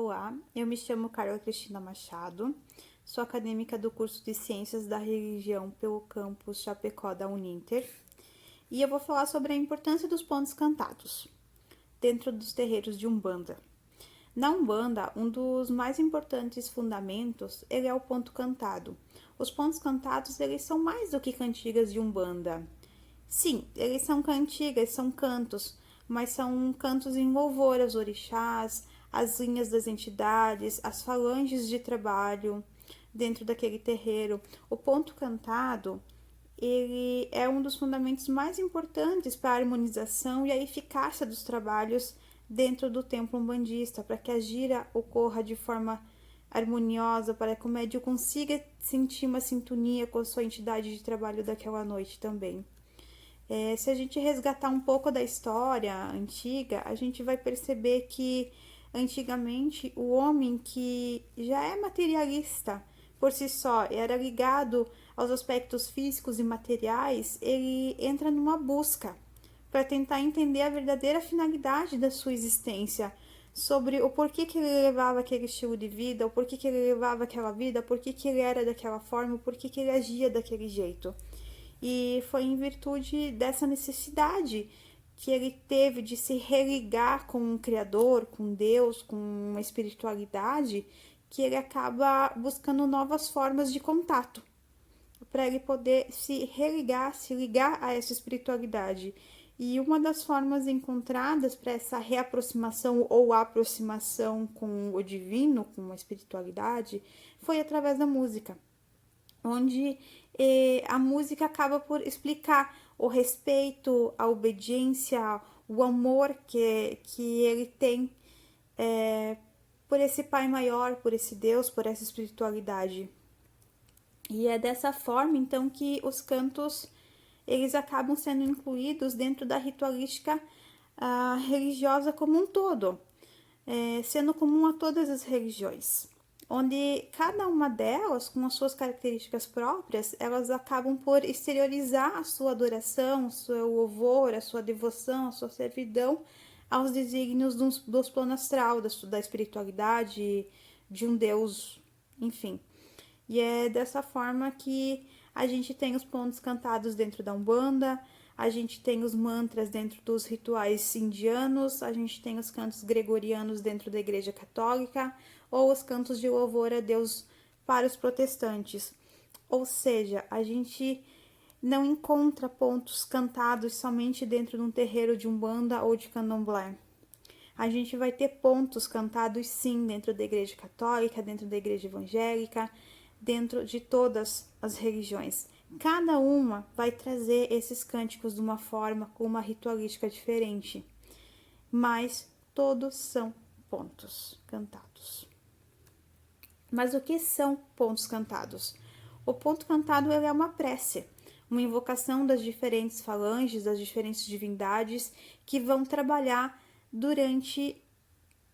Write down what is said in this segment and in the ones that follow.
Olá, eu me chamo Carla Cristina Machado, sou acadêmica do curso de Ciências da Religião pelo campus Chapecó da Uninter e eu vou falar sobre a importância dos pontos cantados dentro dos terreiros de Umbanda. Na Umbanda, um dos mais importantes fundamentos ele é o ponto cantado. Os pontos cantados eles são mais do que cantigas de Umbanda. Sim, eles são cantigas, são cantos, mas são cantos em louvor aos orixás, as linhas das entidades, as falanges de trabalho dentro daquele terreiro. O ponto cantado, ele é um dos fundamentos mais importantes para a harmonização e a eficácia dos trabalhos dentro do templo umbandista, para que a gira ocorra de forma harmoniosa, para que o médium consiga sentir uma sintonia com a sua entidade de trabalho daquela noite também. Se a gente resgatar um pouco da história antiga, a gente vai perceber que antigamente o homem que já é materialista por si só, era ligado aos aspectos físicos e materiais, ele entra numa busca para tentar entender a verdadeira finalidade da sua existência, sobre o porquê que ele levava aquele estilo de vida, o porquê que ele levava aquela vida, o porquê que ele era daquela forma, o porquê que ele agia daquele jeito. E foi em virtude dessa necessidade que ele teve de se religar com o Criador, com Deus, com uma espiritualidade, que ele acaba buscando novas formas de contato, para ele poder se religar, se ligar a essa espiritualidade. E uma das formas encontradas para essa reaproximação ou aproximação com o divino, com a espiritualidade, foi através da música, onde a música acaba por explicar o respeito, a obediência, o amor que ele tem por esse Pai maior, por esse Deus, por essa espiritualidade. E é dessa forma, então, que os cantos eles acabam sendo incluídos dentro da ritualística religiosa como um todo, sendo comum a todas as religiões, onde cada uma delas, com as suas características próprias, elas acabam por exteriorizar a sua adoração, o seu louvor, a sua devoção, a sua servidão aos desígnios dos planos astral, da espiritualidade, de um Deus, enfim. E é dessa forma que a gente tem os pontos cantados dentro da Umbanda, a gente tem os mantras dentro dos rituais indianos, a gente tem os cantos gregorianos dentro da Igreja Católica, ou os cantos de louvor a Deus para os protestantes. Ou seja, a gente não encontra pontos cantados somente dentro de um terreiro de Umbanda ou de Candomblé. A gente vai ter pontos cantados sim dentro da Igreja Católica, dentro da Igreja Evangélica, dentro de todas as religiões. Cada uma vai trazer esses cânticos de uma forma, com uma ritualística diferente, mas todos são pontos cantados. Mas o que são pontos cantados? O ponto cantado ele é uma prece, uma invocação das diferentes falanges, das diferentes divindades que vão trabalhar durante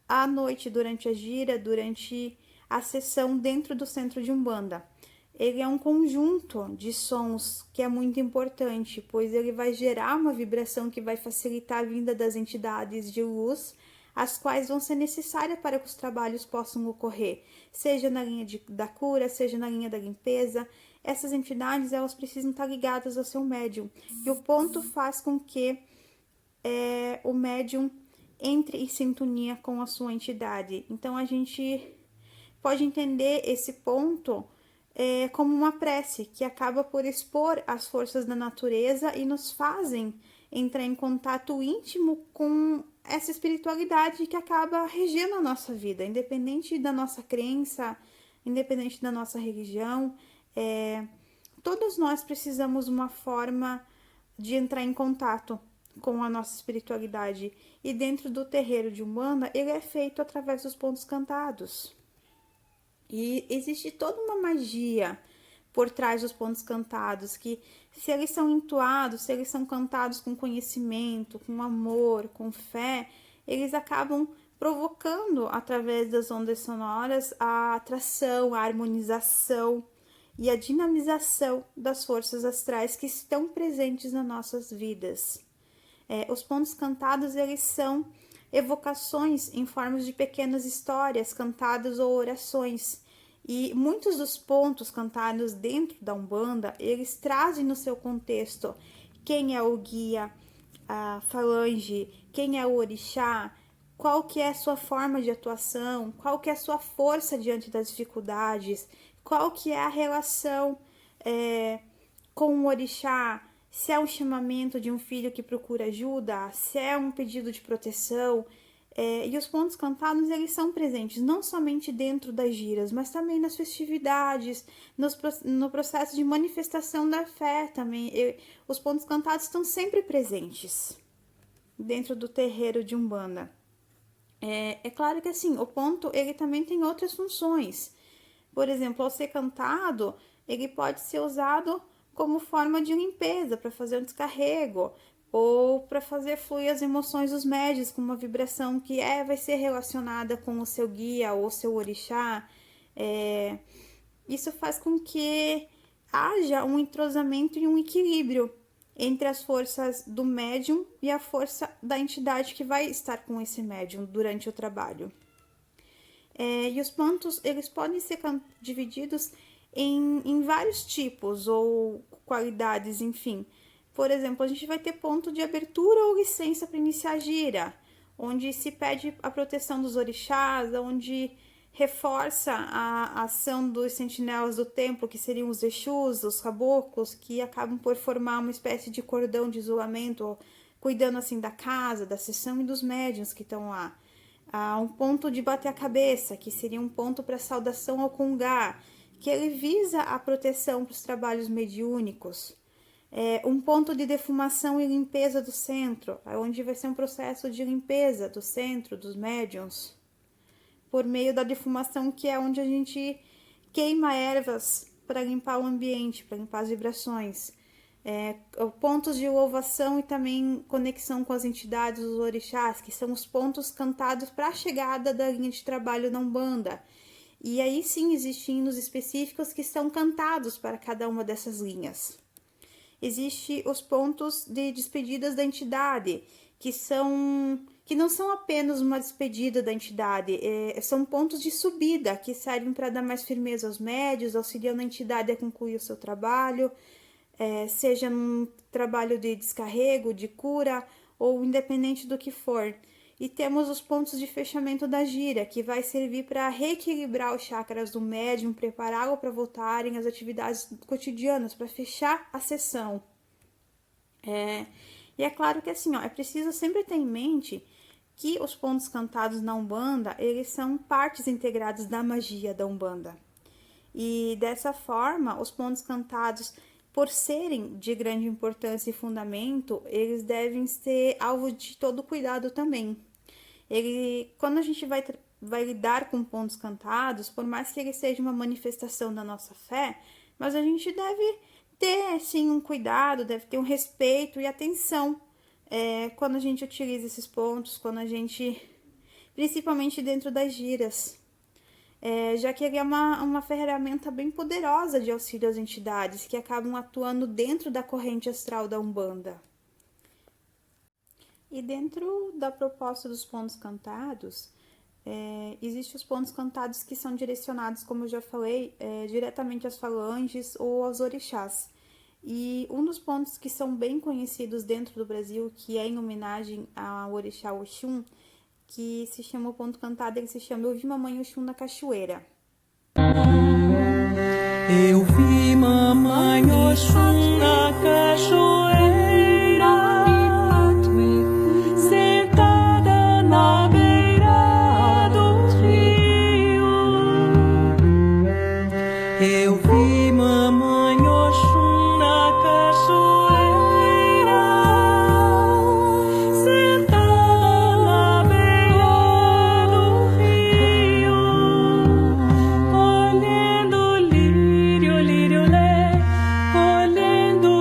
a noite, durante a gira, durante a sessão dentro do centro de Umbanda. Ele é um conjunto de sons que é muito importante, pois ele vai gerar uma vibração que vai facilitar a vinda das entidades de luz, as quais vão ser necessárias para que os trabalhos possam ocorrer, seja na linha da cura, seja na linha da limpeza. Essas entidades elas precisam estar ligadas ao seu médium, e o ponto faz com que o médium entre em sintonia com a sua entidade. Então a gente pode entender esse ponto como uma prece que acaba por expor as forças da natureza e nos fazem entrar em contato íntimo com essa espiritualidade que acaba regendo a nossa vida, independente da nossa crença, independente da nossa religião. Todos nós precisamos de uma forma de entrar em contato com a nossa espiritualidade, e dentro do terreiro de Umbanda ele é feito através dos pontos cantados. E existe toda uma magia por trás dos pontos cantados, que se eles são entoados, se eles são cantados com conhecimento, com amor, com fé, eles acabam provocando, através das ondas sonoras, a atração, a harmonização e a dinamização das forças astrais que estão presentes nas nossas vidas. Os pontos cantados, eles são evocações em formas de pequenas histórias cantadas ou orações. E muitos dos pontos cantados dentro da Umbanda, eles trazem no seu contexto quem é o guia, a falange, quem é o orixá, qual que é a sua forma de atuação, qual que é a sua força diante das dificuldades, qual que é a relação com o orixá, se é um chamamento de um filho que procura ajuda, se é um pedido de proteção. E os pontos cantados, eles são presentes não somente dentro das giras, mas também nas festividades, no processo de manifestação da fé também. Os pontos cantados estão sempre presentes dentro do terreiro de Umbanda. É claro que assim, o ponto ele também tem outras funções. Por exemplo, ao ser cantado, ele pode ser usado como forma de limpeza, para fazer um descarrego, ou para fazer fluir as emoções dos médios com uma vibração que vai ser relacionada com o seu guia ou o seu orixá. Isso faz com que haja um entrosamento e um equilíbrio entre as forças do médium e a força da entidade que vai estar com esse médium durante o trabalho. E os pontos, eles podem ser divididos em vários tipos ou qualidades, enfim. Por exemplo, a gente vai ter ponto de abertura ou licença para iniciar a gira, onde se pede a proteção dos orixás, onde reforça a ação dos sentinelas do templo, que seriam os exus, os caboclos, que acabam por formar uma espécie de cordão de isolamento, cuidando assim da casa, da sessão e dos médiuns que estão lá. Há um ponto de bater a cabeça, que seria um ponto para saudação ao Congá, que ele visa a proteção para os trabalhos mediúnicos. Um ponto de defumação e limpeza do centro, onde vai ser um processo de limpeza do centro, dos médiuns, por meio da defumação, que é onde a gente queima ervas para limpar o ambiente, para limpar as vibrações. Pontos de louvação e também conexão com as entidades dos orixás, que são os pontos cantados para a chegada da linha de trabalho da Umbanda. E aí sim existem hinos específicos que são cantados para cada uma dessas linhas. Existem os pontos de despedidas da entidade, que não são apenas uma despedida da entidade, são pontos de subida que servem para dar mais firmeza aos médios, auxiliando a entidade a concluir o seu trabalho, seja num trabalho de descarrego, de cura, ou independente do que for. E temos os pontos de fechamento da gira, que vai servir para reequilibrar os chakras do médium, prepará-lo para voltarem às atividades cotidianas, para fechar a sessão. E é claro que assim, é preciso sempre ter em mente que os pontos cantados na Umbanda, eles são partes integradas da magia da Umbanda. E dessa forma, os pontos cantados, por serem de grande importância e fundamento, eles devem ser alvo de todo cuidado também. Quando a gente vai lidar com pontos cantados, por mais que ele seja uma manifestação da nossa fé, mas a gente deve ter, sim, um cuidado, deve ter um respeito e atenção quando a gente utiliza esses pontos, principalmente dentro das giras. Já que ele é uma ferramenta bem poderosa de auxílio às entidades que acabam atuando dentro da corrente astral da Umbanda. E dentro da proposta dos pontos cantados, existem os pontos cantados que são direcionados, como eu já falei, diretamente às falanges ou aos orixás. E um dos pontos que são bem conhecidos dentro do Brasil, que é em homenagem ao orixá Oxum, que se chama o ponto cantado, ele se chama Eu Vi Mamãe Oxum na Cachoeira. Eu vi mamãe Oxum na cachoeira, sentada na beira do rio. Eu vi mamãe Oxum na cachoeira, sentada na beira do rio, colhendo lírio, lírio lé, colhendo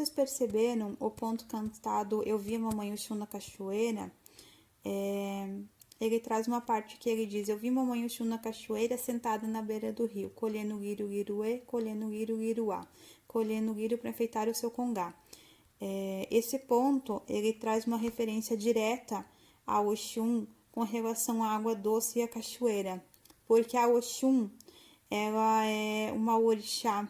vocês perceberam, o ponto cantado Eu Vi a Mamãe Oxum na Cachoeira, ele traz uma parte que ele diz: eu vi Mamãe Oxum na cachoeira sentada na beira do rio, colhendo guiru-guiruê, colhendo guiru-guiruá, colhendo guiro para enfeitar o seu congá. Esse ponto, ele traz uma referência direta a Oxum com relação à água doce e à cachoeira, porque a Oxum, ela é uma orixá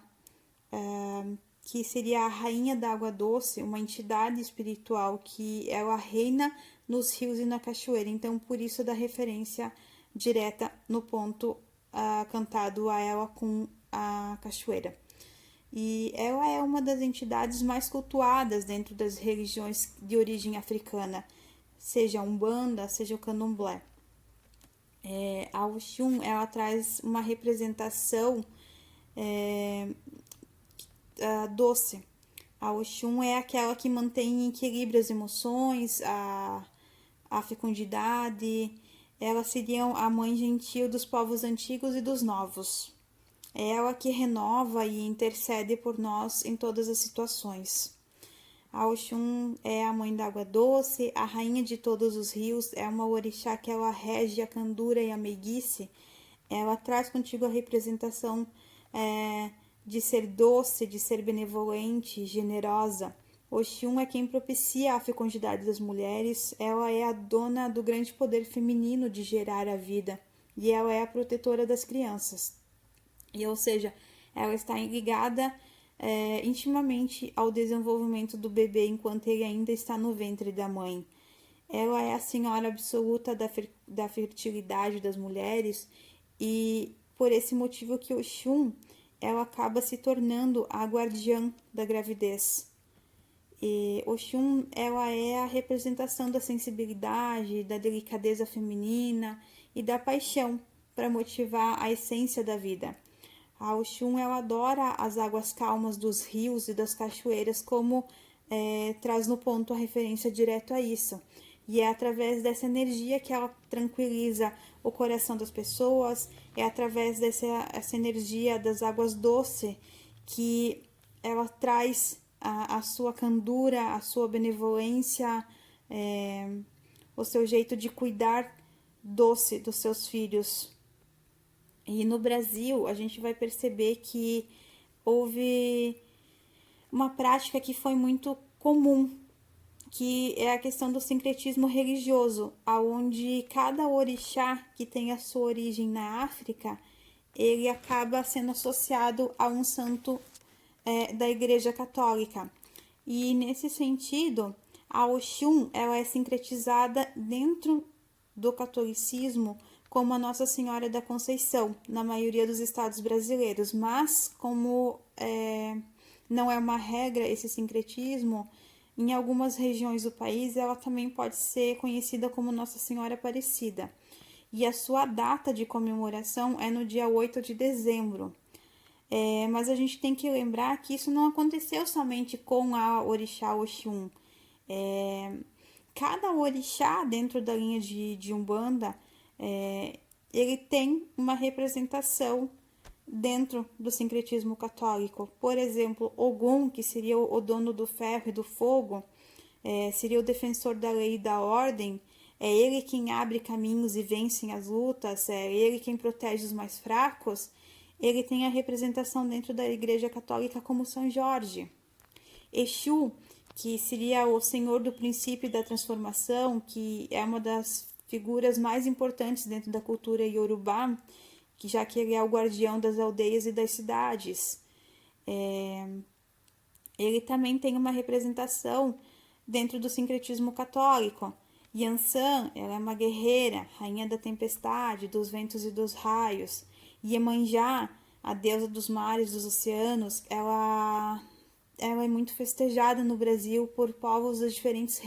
que seria a rainha da água doce, uma entidade espiritual que ela reina nos rios e na cachoeira. Então, por isso da referência direta no ponto cantado a ela com a cachoeira. E ela é uma das entidades mais cultuadas dentro das religiões de origem africana, seja a Umbanda, seja o Candomblé. A Oxum, ela traz uma representação doce. A Oxum é aquela que mantém em equilíbrio as emoções, a fecundidade. Ela seria a mãe gentil dos povos antigos e dos novos. É ela que renova e intercede por nós em todas as situações. A Oxum é a mãe da água doce, a rainha de todos os rios, é uma orixá que ela rege a candura e a meiguice. Ela traz contigo a representação de ser doce, de ser benevolente, generosa. Oxum é quem propicia a fecundidade das mulheres, ela é a dona do grande poder feminino de gerar a vida, e ela é a protetora das crianças. Ou seja, ela está ligada intimamente ao desenvolvimento do bebê enquanto ele ainda está no ventre da mãe. Ela é a senhora absoluta da fertilidade das mulheres, e por esse motivo que Oxum, ela acaba se tornando a guardiã da gravidez. E Oxum, ela é a representação da sensibilidade, da delicadeza feminina e da paixão para motivar a essência da vida. A Oxum, ela adora as águas calmas dos rios e das cachoeiras, como traz no ponto a referência direto a isso. E é através dessa energia que ela tranquiliza o coração das pessoas, é através dessa energia das águas doces que ela traz a sua candura, a sua benevolência, o seu jeito de cuidar doce dos seus filhos. E no Brasil, a gente vai perceber que houve uma prática que foi muito comum, que é a questão do sincretismo religioso, onde cada orixá que tem a sua origem na África, ele acaba sendo associado a um santo da Igreja Católica. E nesse sentido, a Oxum, ela é sincretizada dentro do catolicismo como a Nossa Senhora da Conceição, na maioria dos estados brasileiros, mas como não é uma regra esse sincretismo, em algumas regiões do país ela também pode ser conhecida como Nossa Senhora Aparecida. E a sua data de comemoração é no dia 8 de dezembro. Mas a gente tem que lembrar que isso não aconteceu somente com a orixá Oxum. Cada orixá dentro da linha de Umbanda, ele tem uma representação dentro do sincretismo católico. Por exemplo, Ogum, que seria o dono do ferro e do fogo, seria o defensor da lei e da ordem, é ele quem abre caminhos e vence as lutas, é ele quem protege os mais fracos. Ele tem a representação dentro da Igreja Católica como São Jorge. Exu, que seria o senhor do princípio e da transformação, que é uma das figuras mais importantes dentro da cultura iorubá, já que ele é o guardião das aldeias e das cidades. Ele também tem uma representação dentro do sincretismo católico. Yansan, ela é uma guerreira, rainha da tempestade, dos ventos e dos raios. Iemanjá, a deusa dos mares, dos oceanos, ela é muito festejada no Brasil por povos das diferentes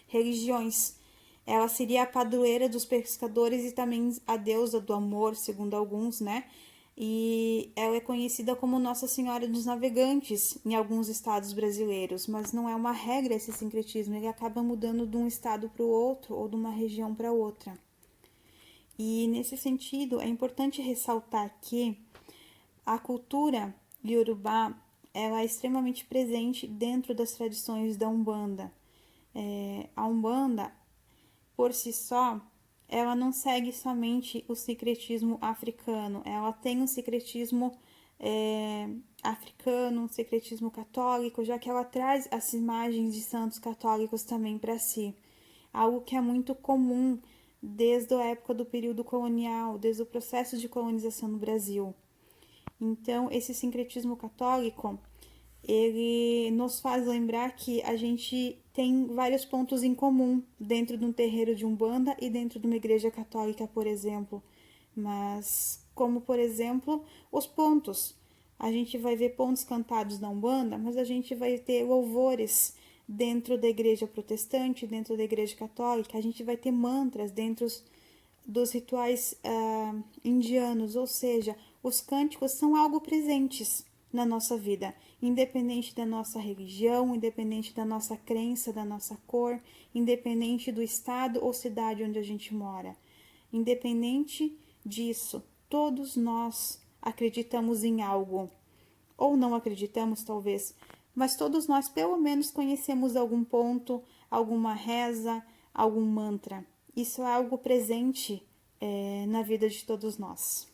religiões. Ela seria a padroeira dos pescadores e também a deusa do amor, segundo alguns, né? E ela é conhecida como Nossa Senhora dos Navegantes em alguns estados brasileiros, mas não é uma regra esse sincretismo, ele acaba mudando de um estado para o outro ou de uma região para outra. E nesse sentido, é importante ressaltar que a cultura iorubá, ela é extremamente presente dentro das tradições da Umbanda. A Umbanda, por si só, ela não segue somente o secretismo africano, ela tem um secretismo africano, um secretismo católico, já que ela traz as imagens de santos católicos também para si. Algo que é muito comum desde a época do período colonial, desde o processo de colonização no Brasil. Então, esse sincretismo católico, ele nos faz lembrar que a gente tem vários pontos em comum dentro de um terreiro de Umbanda e dentro de uma igreja católica, por exemplo. Mas, como por exemplo, os pontos. A gente vai ver pontos cantados na Umbanda, mas a gente vai ter louvores dentro da igreja protestante, dentro da igreja católica. A gente vai ter mantras dentro dos rituais indianos, ou seja, os cânticos são algo presentes na nossa vida, independente da nossa religião, independente da nossa crença, da nossa cor, independente do estado ou cidade onde a gente mora. Independente disso, todos nós acreditamos em algo, ou não acreditamos talvez, mas todos nós pelo menos conhecemos algum ponto, alguma reza, algum mantra. Isso é algo presente na vida de todos nós.